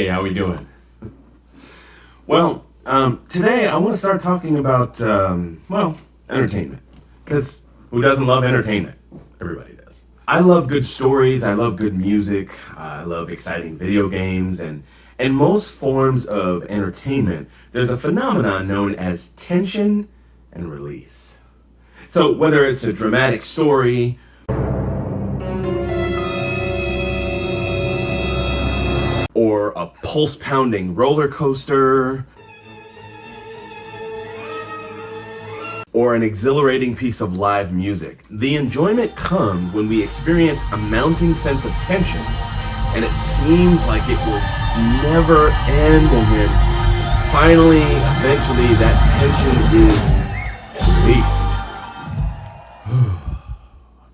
Hey, how we doing? Well, today I want to start talking about, entertainment. Because who doesn't love entertainment? Everybody does. I love good stories, I love good music, I love exciting video games, and in most forms of entertainment, there's a phenomenon known as tension and release. So whether it's a dramatic story, or a pulse-pounding roller coaster, or an exhilarating piece of live music, the enjoyment comes when we experience a mounting sense of tension, and it seems like it will never end, and then finally, eventually, that tension is released.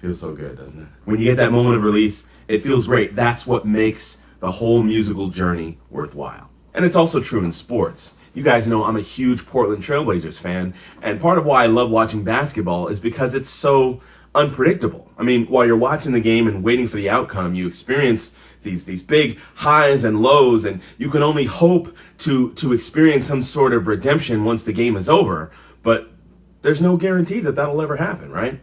Feels so good, doesn't it? When you get that moment of release, it feels great. That's what makes the whole musical journey worthwhile. And it's also true in sports. You guys know I'm a huge Portland Trailblazers fan, and part of why I love watching basketball is because it's so unpredictable. I mean, while you're watching the game and waiting for the outcome, you experience these big highs and lows, and you can only hope to experience some sort of redemption once the game is over, but there's no guarantee that that'll ever happen, right?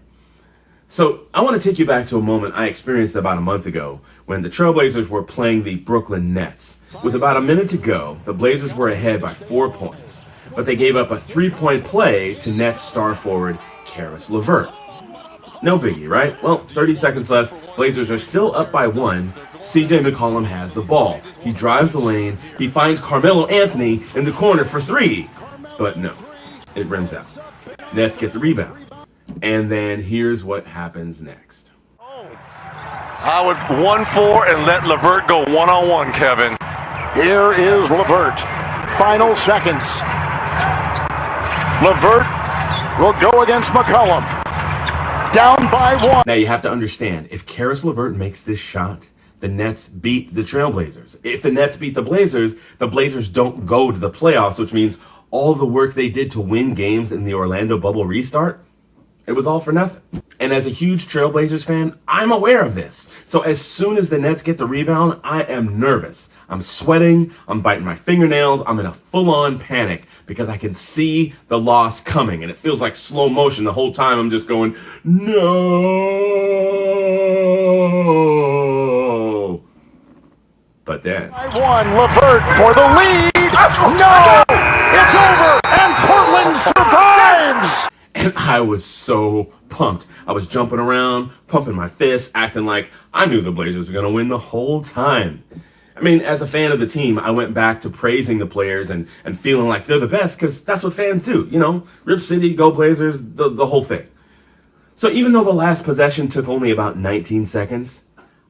So I want to take you back to a moment I experienced about a month ago when the Trailblazers were playing the Brooklyn Nets. With about a minute to go, the Blazers were ahead by 4 points, but they gave up a 3-point play to Nets star forward Caris LeVert. No biggie, right? Well, 30 seconds left, Blazers are still up by 1. CJ McCollum has the ball. He drives the lane, he finds Carmelo Anthony in the corner for 3, but no, it rims out. Nets get the rebound. And then here's what happens next. I would 1-4 and let LeVert go one-on-one, Kevin. Here is LeVert. Final seconds. LeVert will go against McCollum. Down by 1. Now you have to understand, if Caris LeVert makes this shot, the Nets beat the Trailblazers. If the Nets beat the Blazers don't go to the playoffs, which means all the work they did to win games in the Orlando bubble restart, it was all for nothing. And as a huge Trailblazers fan, I'm aware of this. So as soon as the Nets get the rebound, I am nervous. I'm sweating, I'm biting my fingernails, I'm in a full-on panic because I can see the loss coming, and it feels like slow motion the whole time. I'm just going, no. But then, By 1, LeVert for the lead. No! It's over, and Portland survives! and I was so pumped. I was jumping around, pumping my fists, acting like I knew the Blazers were going to win the whole time. I mean, as a fan of the team, I went back to praising the players and feeling like they're the best because that's what fans do. You know, Rip City, Go Blazers, the whole thing. So even though the last possession took only about 19 seconds,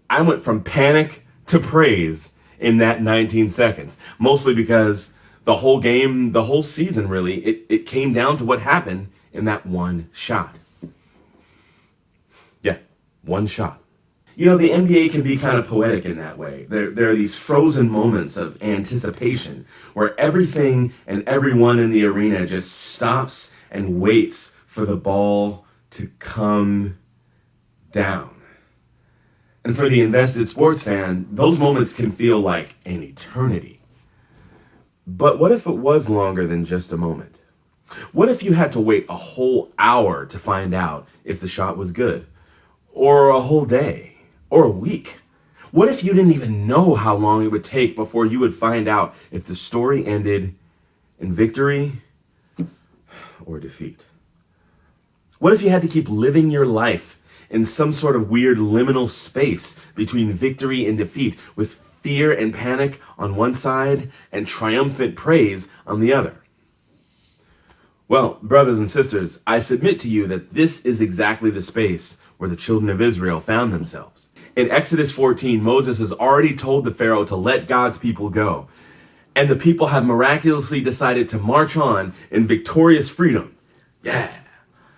I went from panic to praise in that 19 seconds. Mostly because the whole game, the whole season really, it came down to what happened in that one shot. Yeah, one shot. You know, the NBA can be kind of poetic in that way. There are these frozen moments of anticipation where everything and everyone in the arena just stops and waits for the ball to come down. And for the invested sports fan, those moments can feel like an eternity. But what if it was longer than just a moment? What if you had to wait a whole hour to find out if the shot was good? Or a whole day? Or a week? What if you didn't even know how long it would take before you would find out if the story ended in victory or defeat? What if you had to keep living your life in some sort of weird liminal space between victory and defeat, with fear and panic on one side and triumphant praise on the other? Well, brothers and sisters, I submit to you that this is exactly the space where the children of Israel found themselves. In Exodus 14, Moses has already told the Pharaoh to let God's people go. And the people have miraculously decided to march on in victorious freedom. Yeah.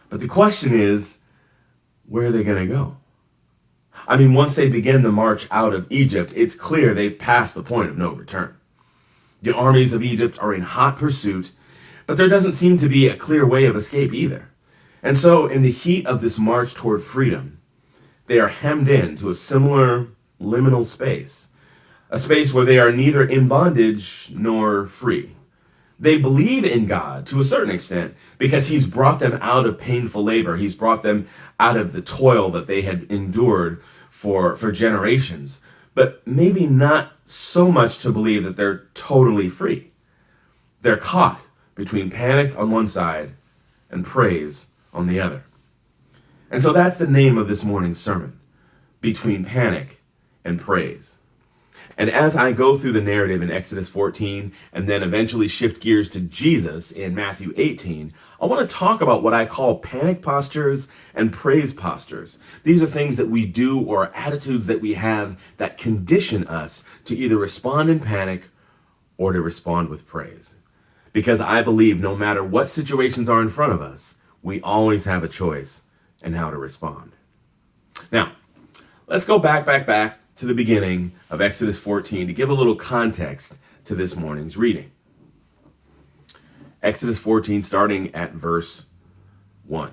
But the question is, where are they going to go? I mean, once they begin the march out of Egypt, it's clear they've passed the point of no return. The armies of Egypt are in hot pursuit, but there doesn't seem to be a clear way of escape either. And so, in the heat of this march toward freedom, they are hemmed in to a similar liminal space, a space where they are neither in bondage nor free. They believe in God to a certain extent because he's brought them out of painful labor. He's brought them out of the toil that they had endured for generations, but maybe not so much to believe that they're totally free. They're caught between panic on one side and praise on the other. And so that's the name of this morning's sermon, Between Panic and Praise. And as I go through the narrative in Exodus 14 and then eventually shift gears to Jesus in Matthew 18, I want to talk about what I call panic postures and praise postures. These are things that we do or attitudes that we have that condition us to either respond in panic or to respond with praise. Because I believe no matter what situations are in front of us, we always have a choice in how to respond. Now, let's go back to the beginning of Exodus 14 to give a little context to this morning's reading. Exodus 14, starting at verse 1.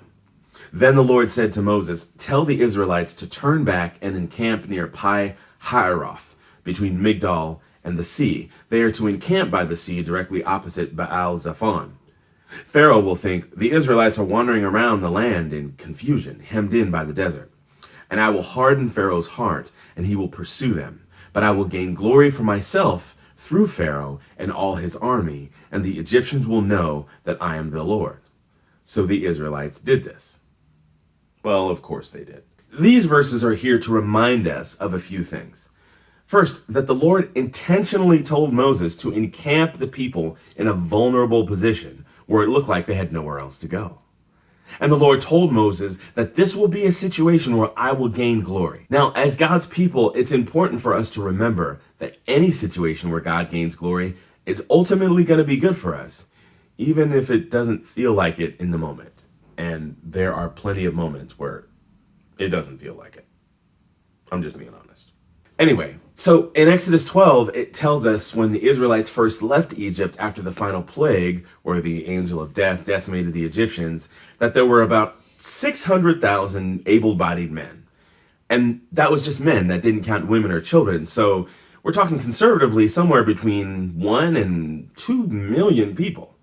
Then the Lord said to Moses, "Tell the Israelites to turn back and encamp near Pi-Hahiroth, between Migdal and the sea. They are to encamp by the sea directly opposite Baal-Zephon. Pharaoh will think the Israelites are wandering around the land in confusion, hemmed in by the desert. And I will harden Pharaoh's heart, and he will pursue them. But I will gain glory for myself through Pharaoh and all his army, and the Egyptians will know that I am the Lord." So the Israelites did this. Well, of course they did. These verses are here to remind us of a few things. First, that the Lord intentionally told Moses to encamp the people in a vulnerable position where it looked like they had nowhere else to go. And the Lord told Moses that this will be a situation where I will gain glory. Now, as God's people, it's important for us to remember that any situation where God gains glory is ultimately going to be good for us, even if it doesn't feel like it in the moment. And there are plenty of moments where it doesn't feel like it. I'm just being honest. Anyway, so in Exodus 12, it tells us when the Israelites first left Egypt after the final plague, where the angel of death decimated the Egyptians, that there were about 600,000 able-bodied men. And that was just men, that didn't count women or children. So we're talking conservatively somewhere between 1 and 2 million people.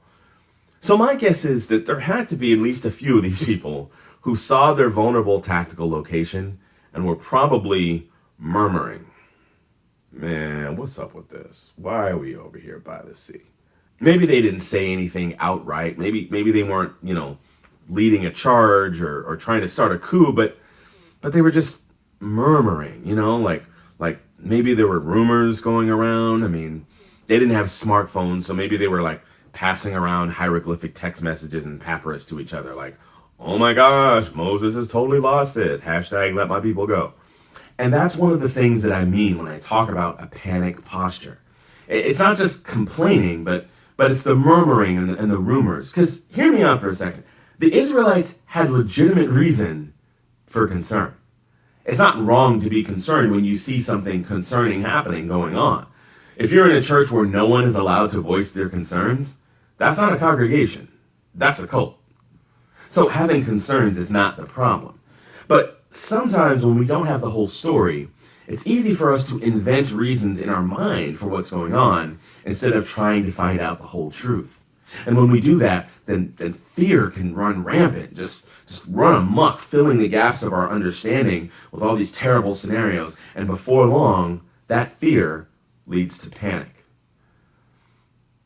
So my guess is that there had to be at least a few of these people who saw their vulnerable tactical location and were probably murmuring, "Man, what's up with this? Why are we over here by the sea?" Maybe they didn't say anything outright. Maybe they weren't, leading a charge or trying to start a coup, but they were just murmuring, like maybe there were rumors going around. I mean, they didn't have smartphones, so maybe they were like passing around hieroglyphic text messages and papyrus to each other, like, "Oh my gosh, Moses has totally lost it. # let my people go." And that's one of the things that I mean when I talk about a panic posture. It's not just complaining, but it's the murmuring and the rumors. Because hear me out for a second. The Israelites had legitimate reason for concern. It's not wrong to be concerned when you see something concerning happening going on. If you're in a church where no one is allowed to voice their concerns, that's not a congregation. That's a cult. So having concerns is not the problem. But sometimes when we don't have the whole story, it's easy for us to invent reasons in our mind for what's going on instead of trying to find out the whole truth. And when we do that, then fear can run rampant, just run amok, filling the gaps of our understanding with all these terrible scenarios. And before long, that fear leads to panic.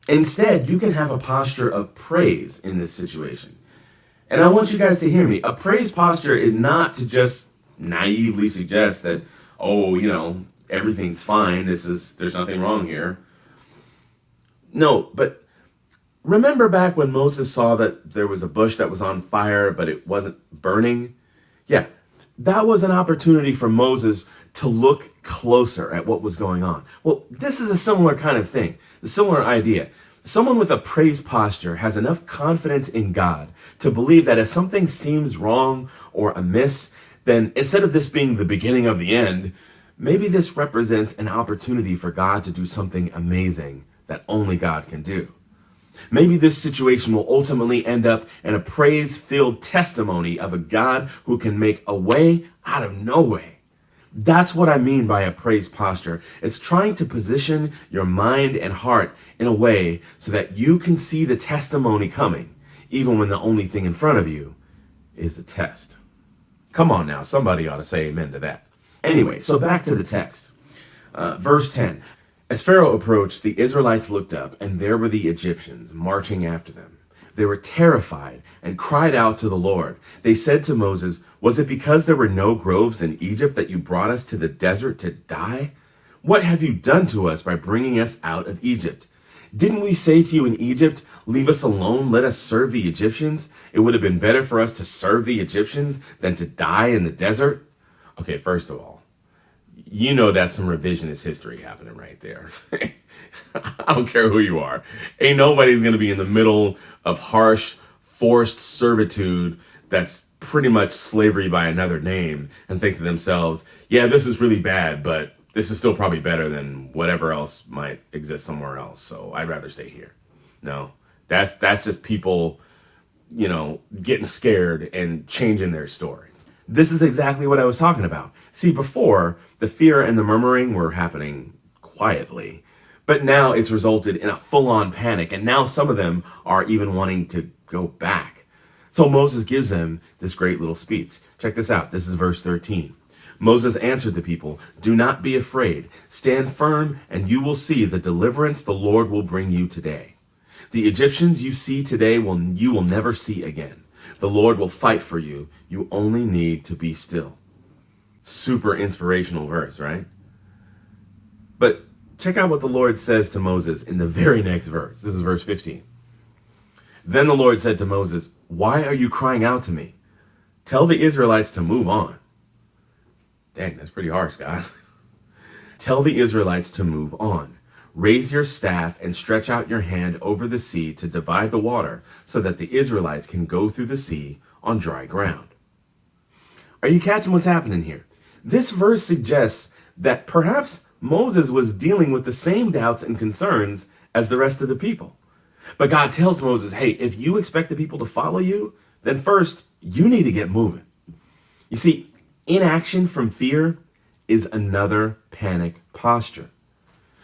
Instead, you can have a posture of praise in this situation. And I want you guys to hear me. A praise posture is not to just naively suggest that, everything's fine. There's nothing wrong here. No, but remember back when Moses saw that there was a bush that was on fire, but it wasn't burning? Yeah, that was an opportunity for Moses to look closer at what was going on. Well, this is a similar kind of thing, a similar idea. Someone with a praise posture has enough confidence in God to believe that if something seems wrong or amiss, then instead of this being the beginning of the end, maybe this represents an opportunity for God to do something amazing that only God can do. Maybe this situation will ultimately end up in a praise-filled testimony of a God who can make a way out of no way. That's what I mean by a praise posture. It's trying to position your mind and heart in a way so that you can see the testimony coming, even when the only thing in front of you is the test. Come on now, somebody ought to say amen to that. Anyway, so back to the text. Verse 10. As Pharaoh approached, the Israelites looked up, and there were the Egyptians marching after them. They were terrified and cried out to the Lord. They said to Moses, "Was it because there were no groves in Egypt that you brought us to the desert to die? What have you done to us by bringing us out of Egypt? Didn't we say to you in Egypt, 'Leave us alone, let us serve the Egyptians'? It would have been better for us to serve the Egyptians than to die in the desert." Okay, first of all, you know that's some revisionist history happening right there. I don't care who you are. Ain't nobody's going to be in the middle of harsh, forced servitude that's pretty much slavery by another name and think to themselves, yeah, this is really bad, but this is still probably better than whatever else might exist somewhere else. So I'd rather stay here. No, that's just people, getting scared and changing their story. This is exactly what I was talking about. See, before, the fear and the murmuring were happening quietly, but now it's resulted in a full-on panic, and now some of them are even wanting to go back. So Moses gives them this great little speech. Check this out. This is verse 13. Moses answered the people, "Do not be afraid. Stand firm, and you will see the deliverance the Lord will bring you today. The Egyptians you see today you will never see again. The Lord will fight for you. You only need to be still." Super inspirational verse, right? But check out what the Lord says to Moses in the very next verse. This is verse 15. Then the Lord said to Moses, "Why are you crying out to me? Tell the Israelites to move on." Dang, that's pretty harsh, God. Tell the Israelites to move on. Raise your staff and stretch out your hand over the sea to divide the water so that the Israelites can go through the sea on dry ground. Are you catching what's happening here? This verse suggests that perhaps Moses was dealing with the same doubts and concerns as the rest of the people. But God tells Moses, hey, if you expect the people to follow you, then first you need to get moving. You see, inaction from fear is another panic posture.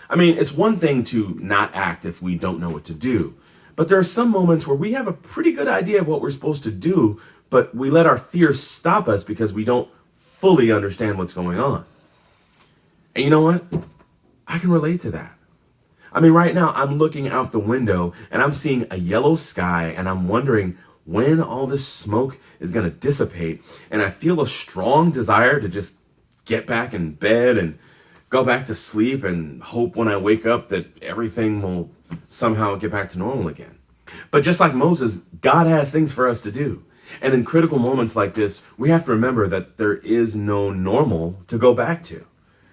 I mean, it's one thing to not act if we don't know what to do, but there are some moments where we have a pretty good idea of what we're supposed to do, but we let our fears stop us because we don't fully understand what's going on. And you know what? I can relate to that. I mean, right now I'm looking out the window and I'm seeing a yellow sky and I'm wondering when all this smoke is going to dissipate. And I feel a strong desire to just get back in bed and go back to sleep and hope when I wake up that everything will somehow get back to normal again. But just like Moses, God has things for us to do. And in critical moments like this, we have to remember that there is no normal to go back to.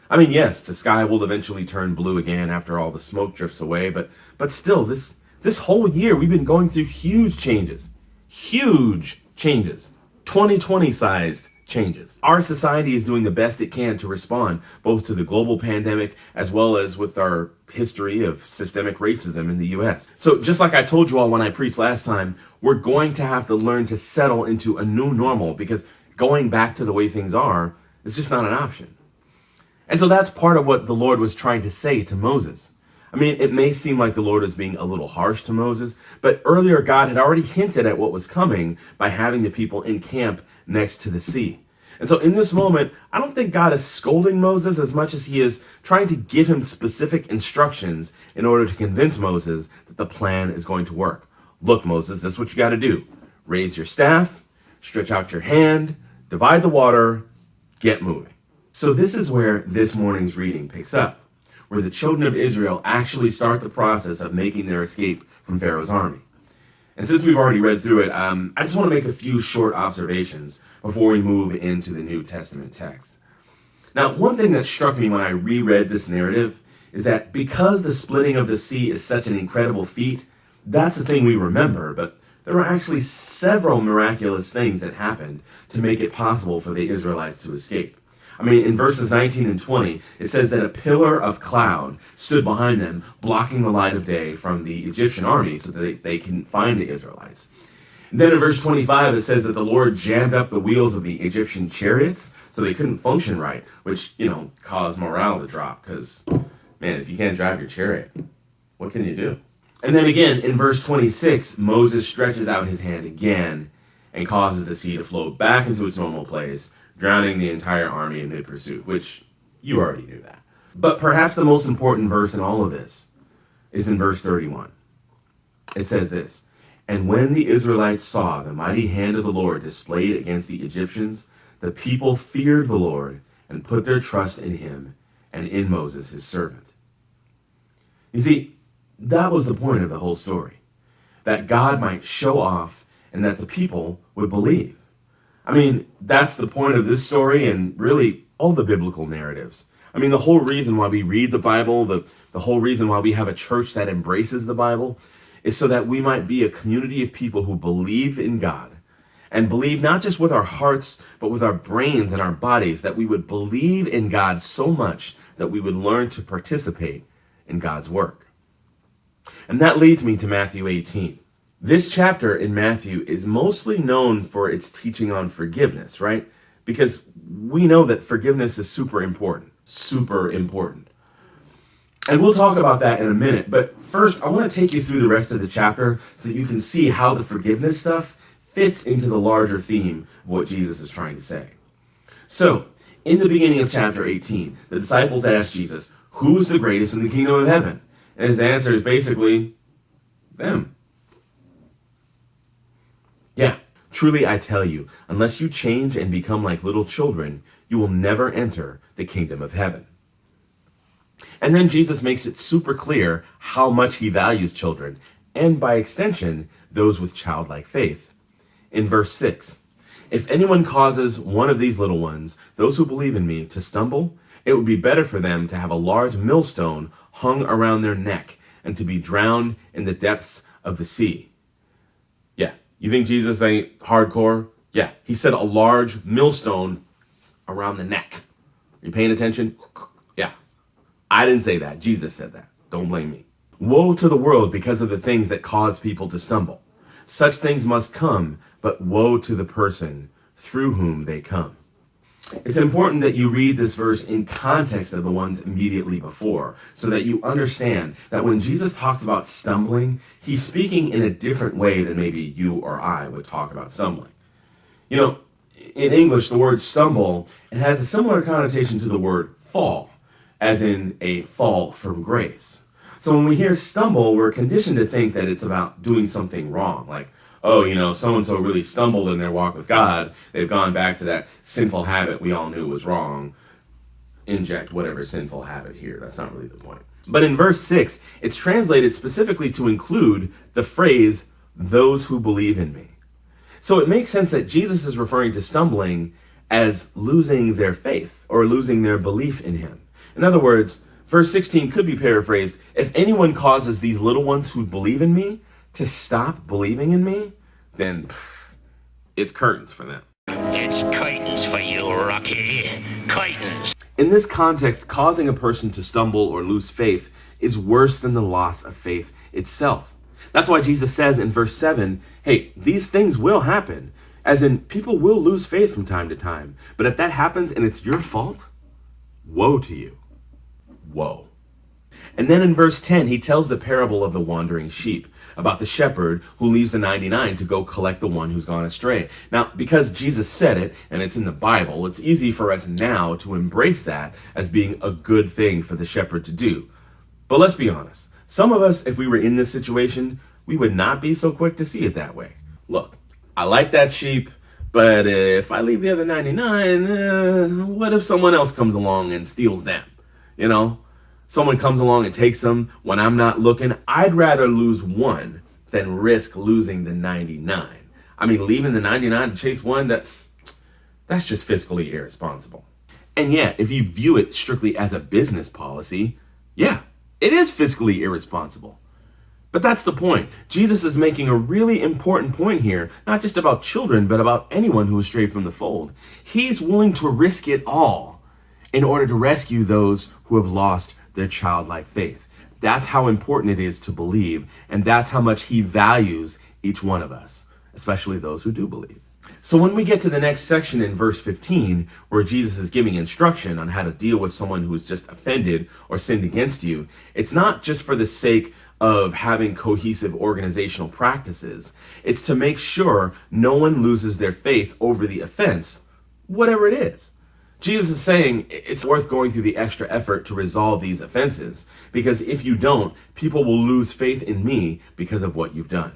I mean, yes, the sky will eventually turn blue again after all the smoke drifts away, but still, this whole year we've been going through huge changes, 2020-sized changes. Our society is doing the best it can to respond both to the global pandemic as well as with our history of systemic racism in the US. So just like I told you all when I preached last time, we're going to have to learn to settle into a new normal because going back to the way things are is just not an option. And so that's part of what the Lord was trying to say to Moses. I mean, it may seem like the Lord is being a little harsh to Moses, but earlier God had already hinted at what was coming by having the people encamp next to the sea. And so in this moment, I don't think God is scolding Moses as much as he is trying to give him specific instructions in order to convince Moses that the plan is going to work. Look, Moses, this is what you got to do. Raise your staff, stretch out your hand, divide the water, get moving. So this is where this morning's reading picks up, where the children of Israel actually start the process of making their escape from Pharaoh's army. And since we've already read through it, I just want to make a few short observations before we move into the New Testament text. Now, one thing that struck me when I reread this narrative is that because the splitting of the sea is such an incredible feat, that's the thing we remember, but there were actually several miraculous things that happened to make it possible for the Israelites to escape. I mean, in verses 19 and 20, it says that a pillar of cloud stood behind them, blocking the light of day from the Egyptian army so that they can find the Israelites. Then in verse 25, it says that the Lord jammed up the wheels of the Egyptian chariots so they couldn't function right, which, caused morale to drop because, man, if you can't drive your chariot, what can you do? And then again, in verse 26, Moses stretches out his hand again and causes the sea to flow back into its normal place, drowning the entire army in mid-pursuit, which you already knew that. But perhaps the most important verse in all of this is in verse 31. It says this, "And when the Israelites saw the mighty hand of the Lord displayed against the Egyptians, the people feared the Lord and put their trust in him and in Moses, his servant." You see, that was the point of the whole story, that God might show off and that the people would believe. I mean, that's the point of this story and really all the biblical narratives. I mean, the whole reason why we read the Bible, the whole reason why we have a church that embraces the Bible is so that we might be a community of people who believe in God and believe not just with our hearts, but with our brains and our bodies, that we would believe in God so much that we would learn to participate in God's work. And that leads me to Matthew 18. This chapter in Matthew is mostly known for its teaching on forgiveness, right? Because we know that forgiveness is super important. Super important. And we'll talk about that in a minute. But first, I want to take you through the rest of the chapter so that you can see how the forgiveness stuff fits into the larger theme of what Jesus is trying to say. So, in the beginning of chapter 18, the disciples asked Jesus, "Who's the greatest in the kingdom of heaven?" And his answer is basically, them. Yeah, truly I tell you, unless you change and become like little children, you will never enter the kingdom of heaven. And then Jesus makes it super clear how much he values children, and by extension, those with childlike faith. In verse 6, "If anyone causes one of these little ones, those who believe in me, to stumble, it would be better for them to have a large millstone hung around their neck and to be drowned in the depths of the sea." Yeah, you think Jesus ain't hardcore? Yeah, he said a large millstone around the neck. Are you paying attention? Yeah. I didn't say that. Jesus said that. Don't blame me. "Woe to the world because of the things that cause people to stumble. Such things must come, but woe to the person through whom they come." It's important that you read this verse in context of the ones immediately before, so that you understand that when Jesus talks about stumbling, he's speaking in a different way than maybe you or I would talk about stumbling. In English, the word stumble, it has a similar connotation to the word fall, as in a fall from grace. So when we hear stumble, we're conditioned to think that it's about doing something wrong, like, so-and-so really stumbled in their walk with God. They've gone back to that sinful habit we all knew was wrong. Inject whatever sinful habit here. That's not really the point. But in verse 6, it's translated specifically to include the phrase, "those who believe in me." So it makes sense that Jesus is referring to stumbling as losing their faith or losing their belief in him. In other words, verse 16 could be paraphrased, "If anyone causes these little ones who believe in me to stop believing in me, then it's curtains for them." It's curtains for you, Rocky. Curtains. In this context, causing a person to stumble or lose faith is worse than the loss of faith itself. That's why Jesus says in verse 7, hey, these things will happen. As in, people will lose faith from time to time. But if that happens and it's your fault, woe to you. Woe. And then in verse 10, he tells the parable of the wandering sheep, about the shepherd who leaves the 99 to go collect the one who's gone astray. Now, because Jesus said it, and it's in the Bible, it's easy for us now to embrace that as being a good thing for the shepherd to do. But let's be honest. Some of us, if we were in this situation, we would not be so quick to see it that way. Look, I like that sheep, but if I leave the other 99, what if someone else comes along and steals them? Someone comes along and takes them when I'm not looking. I'd rather lose one than risk losing the 99. I mean, leaving the 99 to chase one, that's just fiscally irresponsible. And yeah, if you view it strictly as a business policy, yeah, it is fiscally irresponsible. But that's the point. Jesus is making a really important point here, not just about children, but about anyone who is strayed from the fold. He's willing to risk it all in order to rescue those who have lost their childlike faith. That's how important it is to believe, and that's how much he values each one of us. especially those who do believe. So when we get to the next section in verse 15, where Jesus is giving instruction on how to deal with someone who is just offended or sinned against you, it's not just for the sake of having cohesive organizational practices. It's to make sure no one loses their faith over the offense, whatever it is. Jesus is saying it's worth going through the extra effort to resolve these offenses, because if you don't, people will lose faith in me because of what you've done.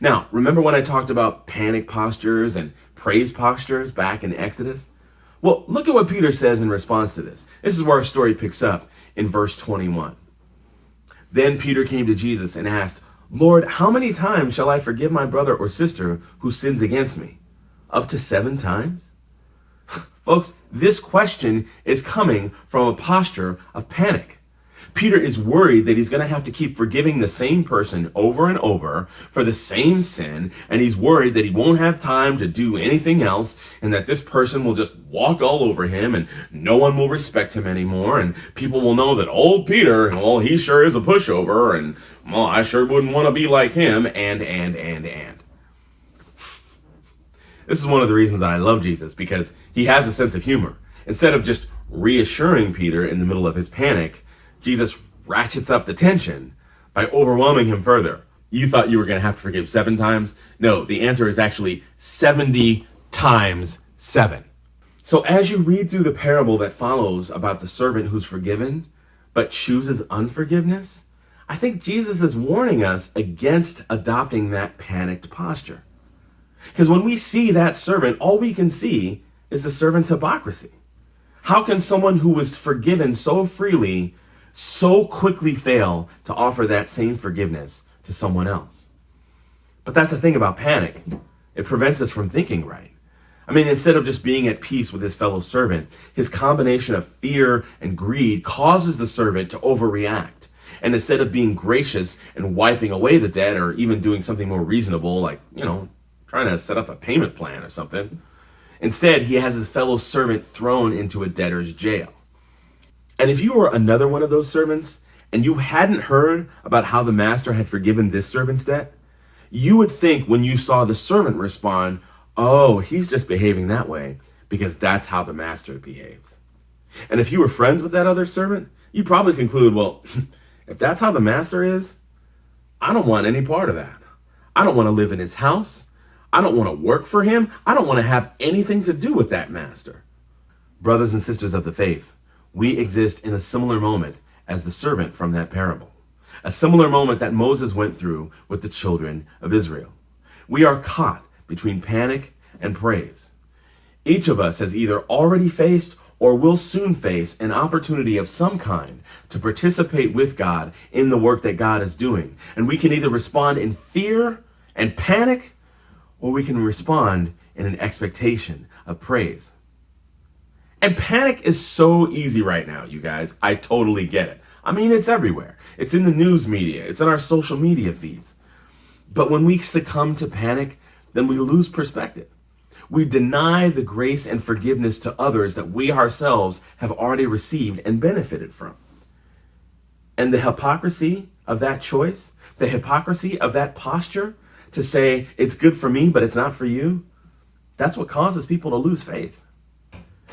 Now, remember when I talked about panic postures and praise postures back in Exodus? Well, look at what Peter says in response to this. This is where our story picks up in verse 21. Then Peter came to Jesus and asked, "Lord, how many times shall I forgive my brother or sister who sins against me? Up to 7 times?" Folks, this question is coming from a posture of panic. Peter is worried that he's going to have to keep forgiving the same person over and over for the same sin, and he's worried that he won't have time to do anything else, and that this person will just walk all over him, and no one will respect him anymore, and people will know that old Peter, well, he sure is a pushover, and, well, I sure wouldn't want to be like him, and. This is one of the reasons that I love Jesus, because he has a sense of humor. Instead of just reassuring Peter in the middle of his panic, Jesus ratchets up the tension by overwhelming him further. You thought you were going to have to forgive 7 times? No, the answer is actually 70 times 7. So as you read through the parable that follows about the servant who's forgiven but chooses unforgiveness, I think Jesus is warning us against adopting that panicked posture. Because when we see that servant, all we can see is the servant's hypocrisy. How can someone who was forgiven so freely so quickly fail to offer that same forgiveness to someone else? But that's the thing about panic. It prevents us from thinking right. I mean, instead of just being at peace with his fellow servant, his combination of fear and greed causes the servant to overreact. And instead of being gracious and wiping away the debt, or even doing something more reasonable, like, trying to set up a payment plan or something, instead he has his fellow servant thrown into a debtor's jail. And if you were another one of those servants, and you hadn't heard about how the master had forgiven this servant's debt, you would think when you saw the servant respond, oh, he's just behaving that way because that's how the master behaves. And if you were friends with that other servant, you'd probably conclude, well, if that's how the master is, I don't want any part of that. I don't want to live in his house. I don't want to work for him. I don't want to have anything to do with that master. Brothers and sisters of the faith, we exist in a similar moment as the servant from that parable. A similar moment that Moses went through with the children of Israel. We are caught between panic and praise. Each of us has either already faced or will soon face an opportunity of some kind to participate with God in the work that God is doing. And we can either respond in fear and panic, or we can respond in an expectation of praise. And panic is so easy right now, you guys. I totally get it. I mean, it's everywhere. It's in the news media. It's in our social media feeds. But when we succumb to panic, then we lose perspective. We deny the grace and forgiveness to others that we ourselves have already received and benefited from. And the hypocrisy of that choice, the hypocrisy of that posture to say it's good for me, but it's not for you, that's what causes people to lose faith.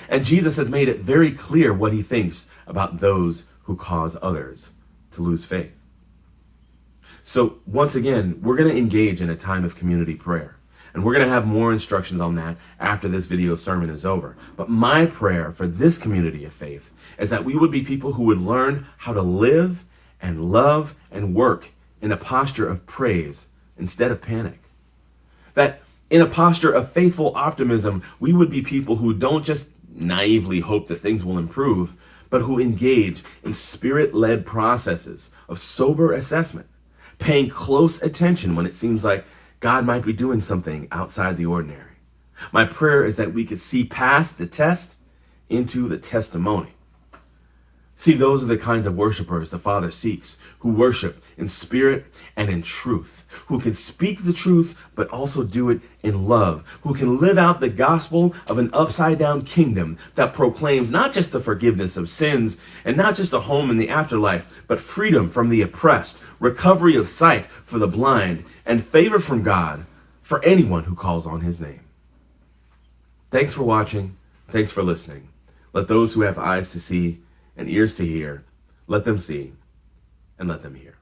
And Jesus has made it very clear what he thinks about those who cause others to lose faith. So once again, we're going to engage in a time of community prayer. And we're going to have more instructions on that after this video sermon is over. But my prayer for this community of faith is that we would be people who would learn how to live and love and work in a posture of praise instead of panic. That in a posture of faithful optimism, we would be people who don't just naively hope that things will improve, but who engage in spirit-led processes of sober assessment, paying close attention when it seems like God might be doing something outside the ordinary. My prayer is that we could see past the test into the testimony. See, those are the kinds of worshipers the Father seeks, who worship in spirit and in truth, who can speak the truth, but also do it in love, who can live out the gospel of an upside-down kingdom that proclaims not just the forgiveness of sins and not just a home in the afterlife, but freedom from the oppressed, recovery of sight for the blind, and favor from God for anyone who calls on his name. Thanks for watching. Thanks for listening. Let those who have eyes to see and ears to hear, let them see and let them hear.